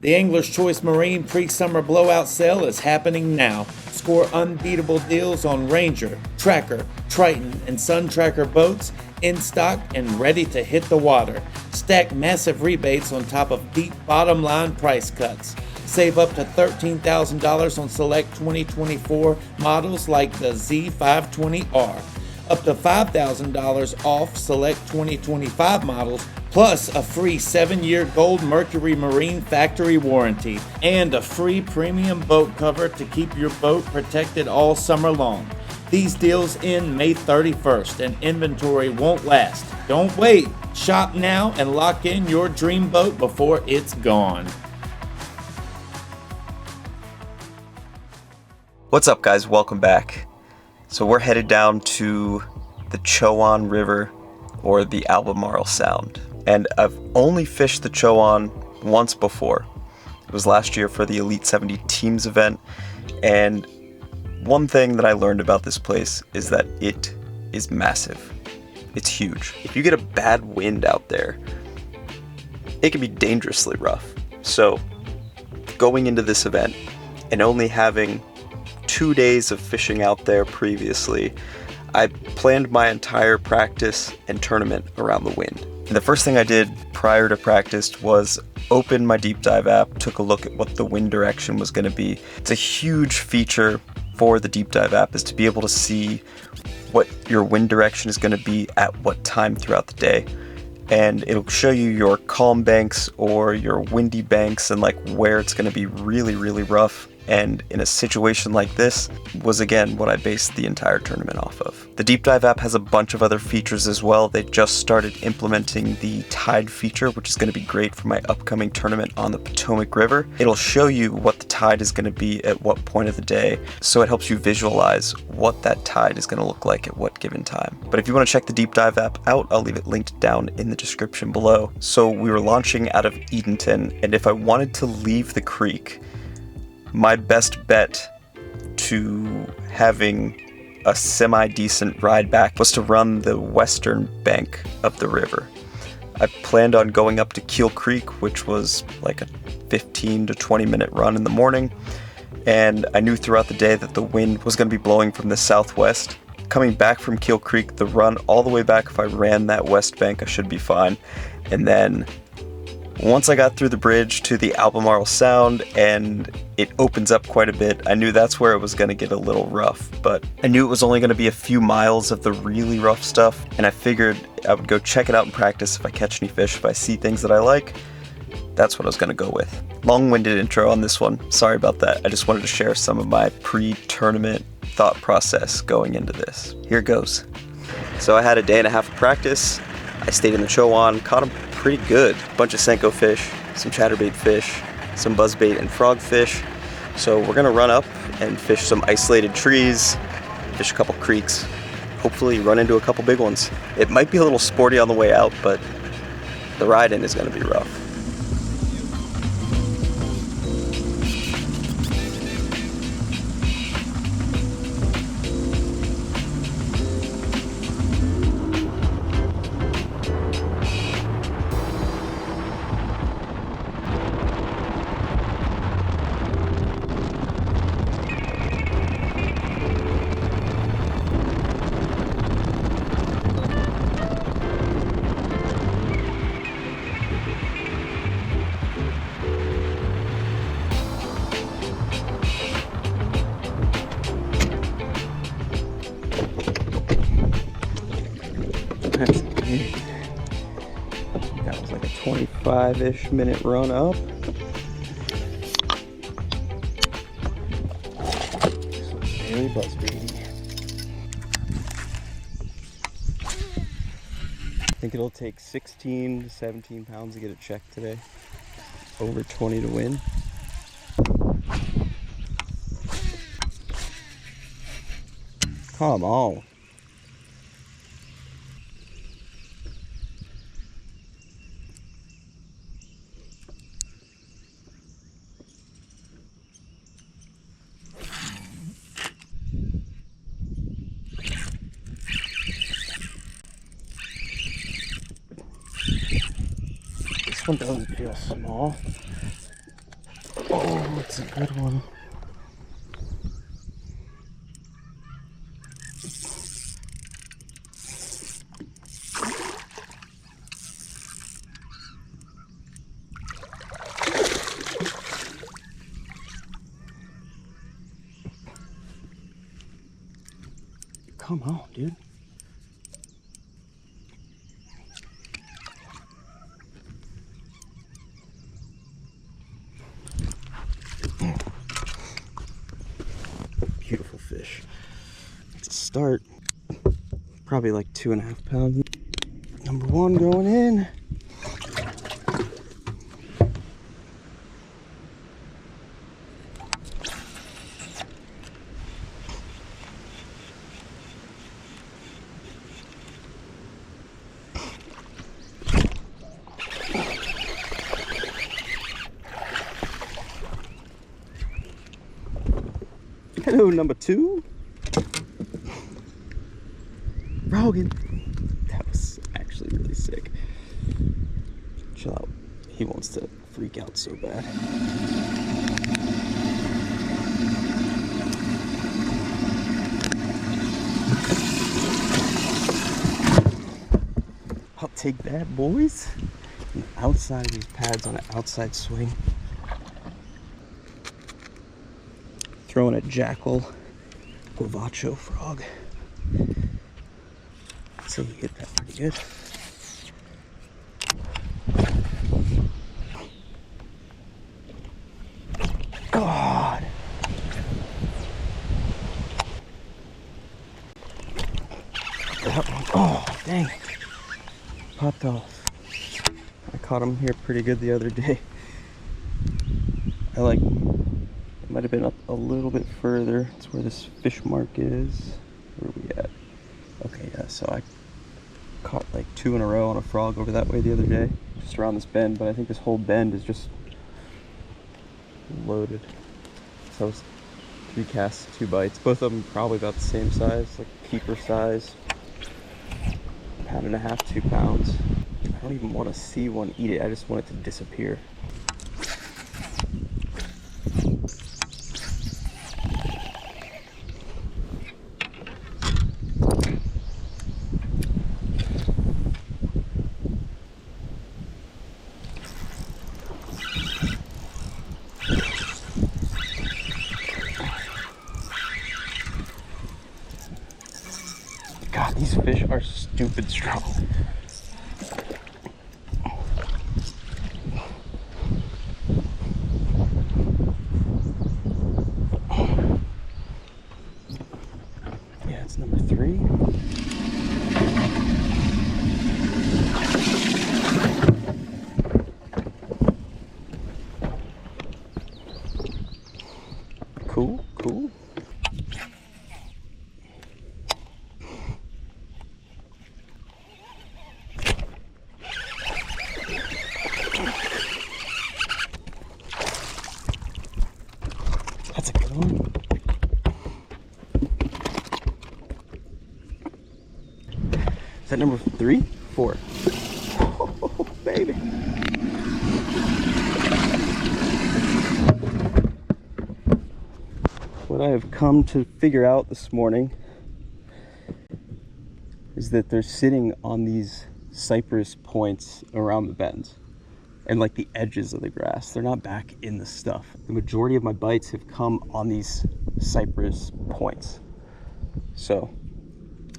The Angler's Choice Marine pre-summer blowout sale is happening now. Score unbeatable deals on Ranger, Tracker, Triton, and Sun Tracker boats in stock and ready to hit the water. Stack massive rebates on top of deep bottom line price cuts. Save up to $13,000 on select 2024 models like the Z520R. Up to $5,000 off select 2025 models, plus a free 7-year Gold Mercury Marine factory warranty, and a free premium boat cover to keep your boat protected all summer long. These deals end May 31st, and inventory won't last. Don't wait. Shop now and lock in your dream boat before it's gone. What's up, guys? Welcome back. So we're headed down to the Chowan River, or the Albemarle Sound. And I've only fished the Chowan once before. It was last year for the Elite 70 Teams event. And one thing that I learned about this place is that it is massive. It's huge. If you get a bad wind out there, it can be dangerously rough. So going into this event and only having 2 days of fishing out there previously, I planned my entire practice and tournament around the wind. And the first thing I did prior to practice was open my deep dive app, took a look at what the wind direction was going to be. It's a huge feature for the deep dive app, is to be able to see what your wind direction is going to be at what time throughout the day. And it'll show you your calm banks or your windy banks and like where it's going to be really, really rough. And in a situation like this was again what I based the entire tournament off of. The Deep Dive app has a bunch of other features as well. They just started implementing the tide feature, which is going to be great for my upcoming tournament on the Potomac River. It'll show you what the tide is going to be at what point of the day, so it helps you visualize what that tide is going to look like at what given time. But if you want to check the Deep Dive app out, I'll leave it linked down in the description below. So we were launching out of Edenton, and if I wanted to leave the creek, my best bet to having a semi-decent ride back was to run the western bank of the river. I planned on going up to Keel Creek, which was like a 15 to 20 minute run in the morning, and I knew throughout the day that the wind was going to be blowing from the southwest. Coming back from Keel Creek, the run all the way back, if I ran that west bank, I should be fine. And then once I got through the bridge to the Albemarle Sound and it opens up quite a bit, I knew that's where it was going to get a little rough, but I knew it was only going to be a few miles of the really rough stuff, and I figured I would go check it out in practice. If I catch any fish, if I see things that I like, that's what I was going to go with. Long-winded intro on this one. Sorry about that. I just wanted to share some of my pre-tournament thought process going into this. Here goes. So I had a day and a half of practice. I stayed in the Chowan, caught them pretty good. A bunch of Senko fish, some chatterbait fish, some buzzbait and frogfish. So we're gonna run up and fish some isolated trees, fish a couple creeks, hopefully run into a couple big ones. It might be a little sporty on the way out, but the ride in is gonna be rough. That was like a 25-ish minute run up. Very buzzbaity. I think it'll take 16 to 17 pounds to get it checked today. Over 20 to win. Come on. This one doesn't feel small. Oh, it's a good one. Come on, dude. Beautiful fish. It's a start. Probably like 2.5 pounds. Number one going in. Hello, number two. Rogan. That was actually really sick. Chill out. He wants to freak out so bad. I'll take that, boys. And outside of these pads on an outside swing. Throwing a jackal guavacho frog. So he hit that pretty good. God. That one, oh, dang. Popped off. I caught him here pretty good the other day. It might have been up a little bit further. It's where this fish mark is. Where are we at? Okay, yeah, so I caught like 2 in a row on a frog over that way the other day, just around this bend, but I think this whole bend is just loaded. So it was 3 casts, 2 bites. Both of them probably about the same size, like keeper size. 1.5 pounds, 2 pounds. I don't even want to see one eat it, I just want it to disappear. God, these fish are stupid strong. Yeah, it's number 3. Cool, cool. That's a good one. Is that number 3? 4. Oh, baby. What I have come to figure out this morning is that they're sitting on these cypress points around the bends and like the edges of the grass. They're not back in the stuff. The majority of my bites have come on these cypress points. So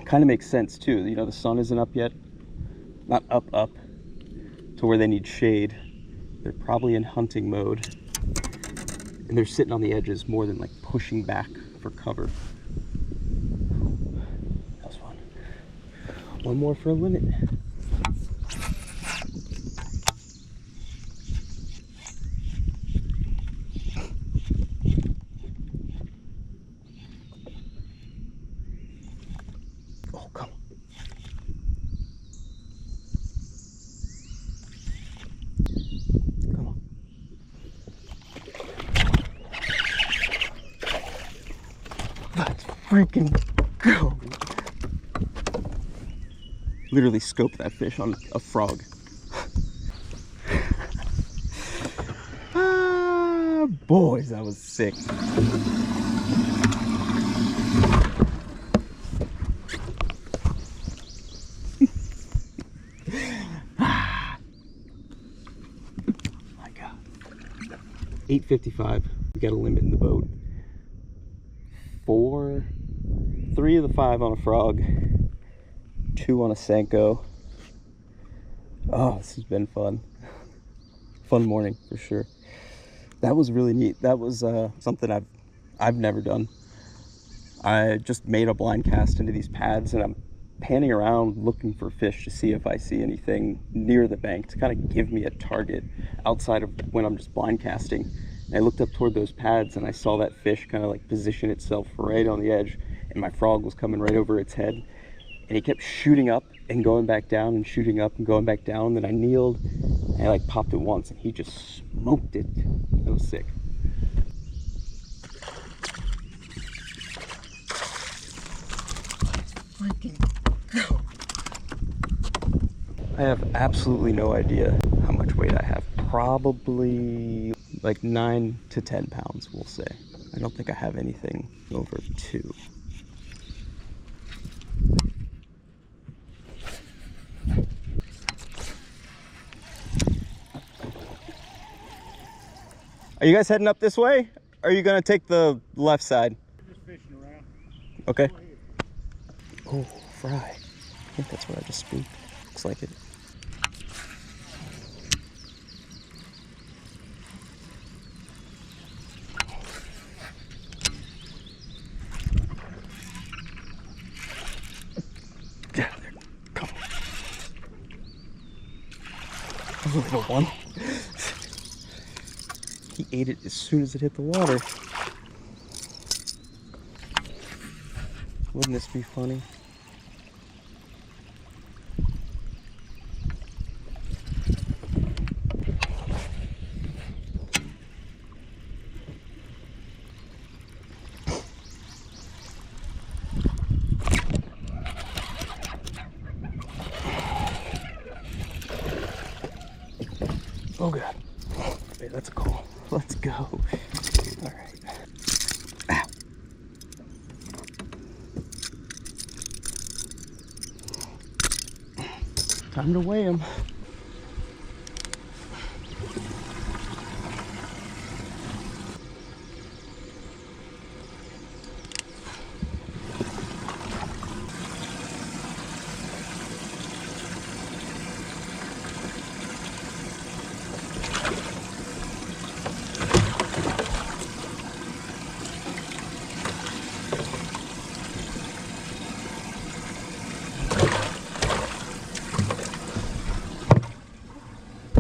kind of makes sense too. You know, the sun isn't up yet, not up to where they need shade. They're probably in hunting mode and they're sitting on the edges more than like pushing back for cover. That was fun. One more for a limit. Oh, come on. Come on. Let's freaking go. Literally scoped that fish on a frog. Ah, Boys, that was sick. My God. 8:55. We got a limit in the boat. 3 of the 5 on a frog, 2 on a Senko. Oh, this has been fun. Fun morning for sure. That was really neat. That was something I've never done. I just made a blind cast into these pads, and I'm panning around looking for fish to see if I see anything near the bank to kind of give me a target outside of when I'm just blind casting. And I looked up toward those pads and I saw that fish kind of like position itself right on the edge, and my frog was coming right over its head, and he kept shooting up and going back down and shooting up and going back down. Then I kneeled and I like popped it once and he just smoked it. That was sick. I have absolutely no idea how much weight I have. Probably like 9 to 10 pounds, we'll say. I don't think I have anything over 2. Are you guys heading up this way? Or are you gonna take the left side? We're just fishing around. Okay. Oh, fry. I think that's what I just spooked. Looks like it. Get out of there. Come on. A little one. He ate it as soon as it hit the water. Wouldn't this be funny? Oh God. Hey, that's a call. Let's go. All right. Ow. Time to weigh him.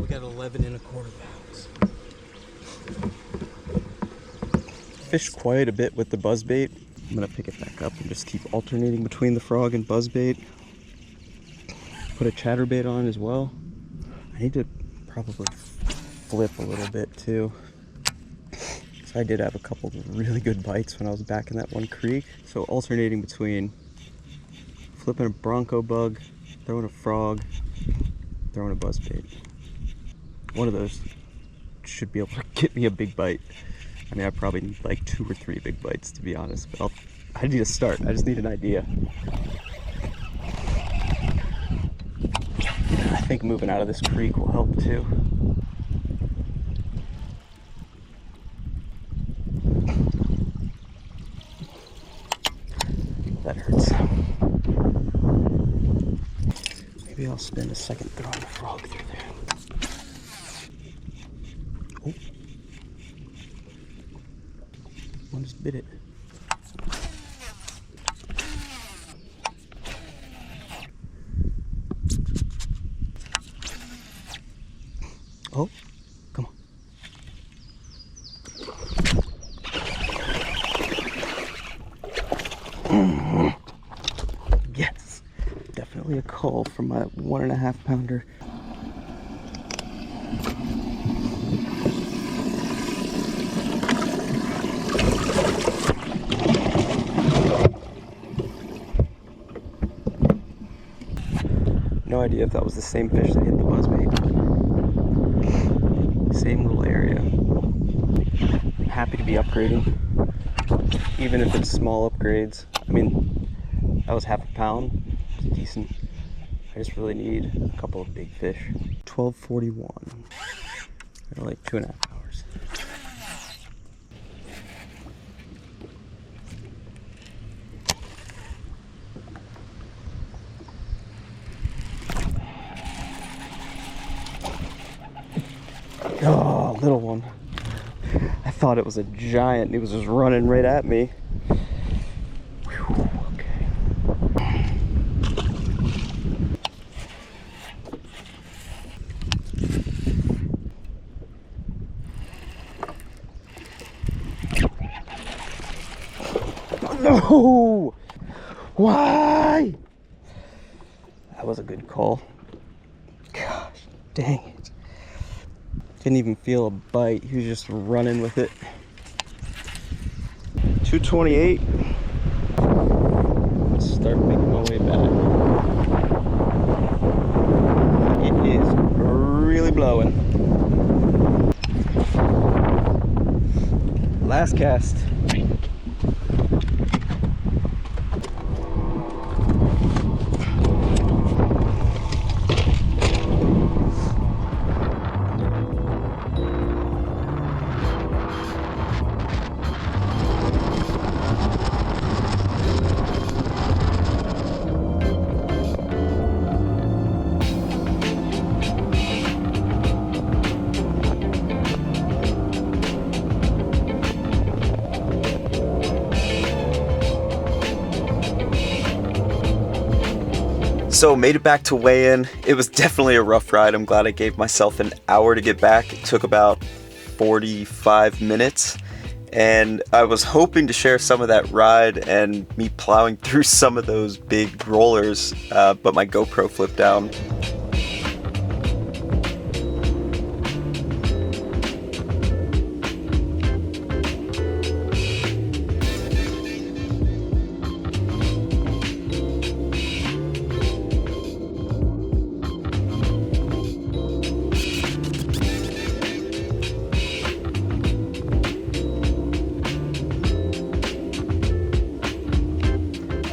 Got 11 1/4 pounds. Fished quite a bit with the buzzbait. I'm gonna pick it back up and just keep alternating between the frog and buzzbait. Put a chatterbait on as well. I need to probably flip a little bit too. So I did have a couple of really good bites when I was back in that one creek. So alternating between flipping a bronco bug, throwing a frog, throwing a buzzbait. One of those should be able to get me a big bite. I mean, I probably need like 2 or 3 big bites, to be honest, but I need to start. I just need an idea. I think moving out of this creek will help too. That hurts. Maybe I'll spend a second throwing the frog through there. Oh. One just bit it. Oh, come on. Yes, definitely a call from my 1.5 pounder. No idea if that was the same fish that hit the buzzbait. Same little area. happy to be upgrading, even if it's small upgrades. I mean, that was half a pound. It's decent. I just really need a couple of big fish. 12:41. Like 2.5 hours. Oh, little one. I thought it was a giant. It was just running right at me. Whew, okay. No! Why? That was a good call. Gosh, dang it. Didn't even feel a bite. He was just running with it. 228. Let's start making my way back. It is really blowing. Last cast. So made it back to weigh-in. It was definitely a rough ride. I'm glad I gave myself an hour to get back. It took about 45 minutes. And I was hoping to share some of that ride and me plowing through some of those big rollers, but my GoPro flipped down.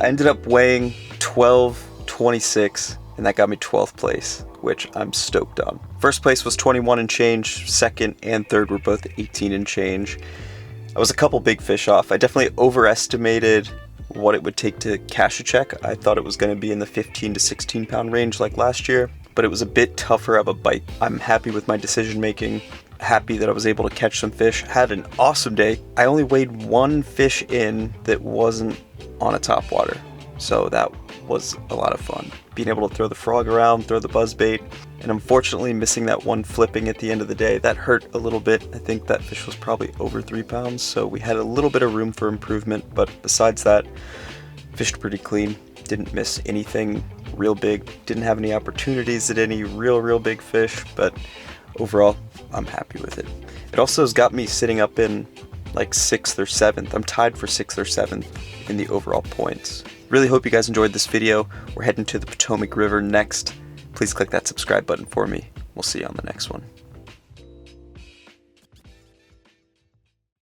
I ended up weighing 12.26, and that got me 12th place, which I'm stoked on. First place was 21 and change, second and third were both 18 and change. I was a couple big fish off. I definitely overestimated what it would take to cash a check. I thought it was going to be in the 15 to 16 pound range like last year, but it was a bit tougher of a bite. I'm happy with my decision making. Happy that I was able to catch some fish. Had an awesome day. I only weighed one fish in that wasn't on a topwater, so that was a lot of fun. Being able to throw the frog around, throw the buzzbait, and unfortunately missing that one flipping at the end of the day. That hurt a little bit. I think that fish was probably over 3 pounds, so we had a little bit of room for improvement, but besides that, fished pretty clean. Didn't miss anything real big. Didn't have any opportunities at any real big fish, but overall, I'm happy with it. It also has got me sitting up in like 6th or 7th. I'm tied for 6th or 7th in the overall points. Really hope you guys enjoyed this video. We're heading to the Potomac River next. Please click that subscribe button for me. We'll see you on the next one.